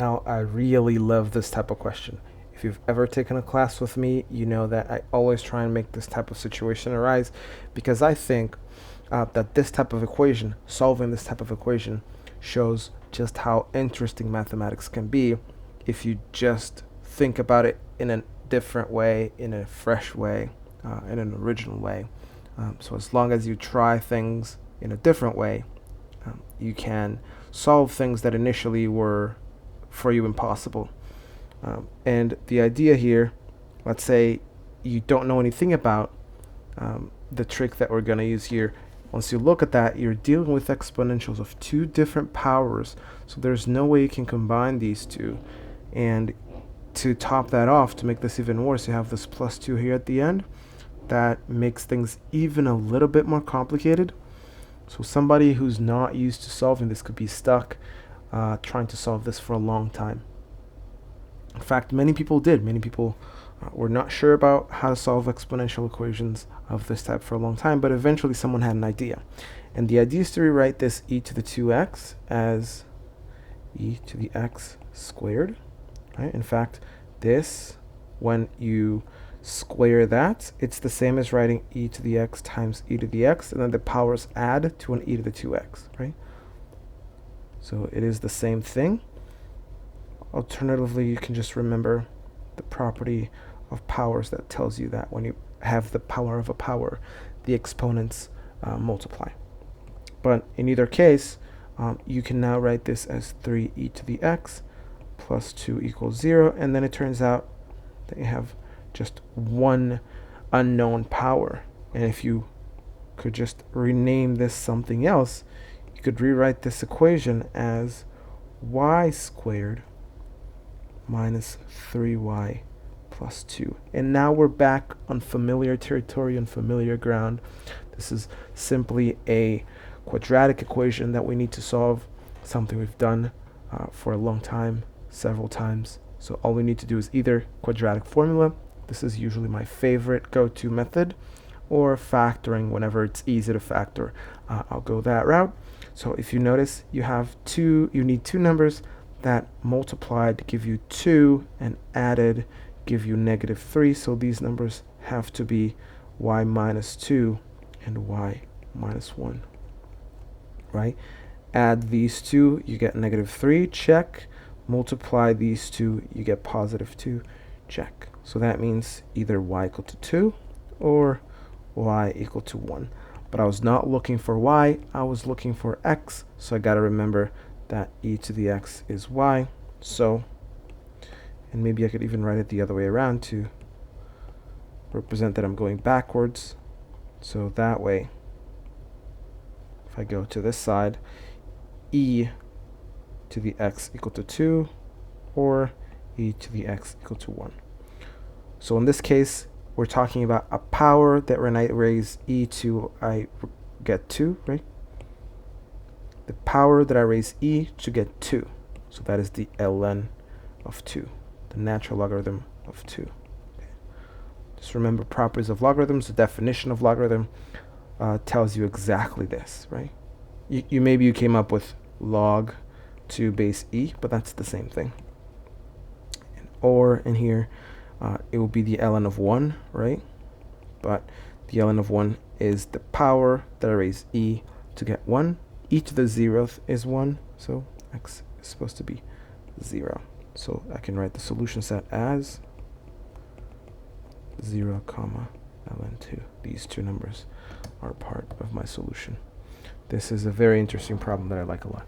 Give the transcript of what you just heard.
Now, I really love this type of question. If you've ever taken a class with me, you know that I always try and make this type of situation arise because I think that this type of equation, solving this type of equation, shows just how interesting mathematics can be if you just think about it in a different way, in a fresh way, in an original way. So as long as you try things in a different way, you can solve things that initially were for you impossible. And the idea here, let's say you don't know anything about the trick that we're going to use here. Once you look at that, you're dealing with exponentials of two different powers, so there's no way you can combine these two. And to top that off, to make this even worse, you have this plus 2 here at the end. That makes things even a little bit more complicated. So somebody who's not used to solving this could be stuck trying to solve this for a long time. In fact, many people did. Many people were not sure about how to solve exponential equations of this type for a long time, but eventually someone had an idea. And the idea is to rewrite this e to the 2x as e to the x squared. Right? In fact, this, when you square that, it's the same as writing e to the x times e to the x, and then the powers add to an e to the 2x, right? So it is the same thing. Alternatively, you can just remember the property of powers that tells you that when you have the power of a power, the exponents multiply. But in either case, you can now write this as 3e to the x plus 2 equals 0, and then it turns out that you have just one unknown power. And if you could just rename this something else, you could rewrite this equation as y squared minus 3y plus 2. And now we're back on familiar territory and familiar ground. This is simply a quadratic equation that we need to solve, something we've done for a long time, several times. So all we need to do is either quadratic formula, this is usually my favorite go-to method, or factoring whenever it's easy to factor. I'll go that route. So if you notice, you need two numbers that multiplied give you 2 and added give you -3. So these numbers have to be y minus 2 and y minus 1, right? Add these two, you get -3, check. Multiply these two, you get +2, check. So that means either y equal to 2 or y equal to 1. But I was not looking for y, I was looking for x, so I got to remember that e to the x is y. So, and maybe I could even write it the other way around to represent that I'm going backwards. So that way, if I go to this side, e to the x equal to 2 or e to the x equal to 1. So in this case, we're talking about a power that when I raise e to, I get 2, right? The power that I raise e to get 2. So that is the ln of 2, the natural logarithm of 2. Okay. Just remember properties of logarithms. The definition of logarithm tells you exactly this, right? Maybe you came up with log 2 base e, but that's the same thing. Or in here, it will be the ln of 1, right? But the ln of 1 is the power that I raise e to get 1. E to the 0th is 1, so x is supposed to be 0. So I can write the solution set as 0, ln2. These two numbers are part of my solution. This is a very interesting problem that I like a lot.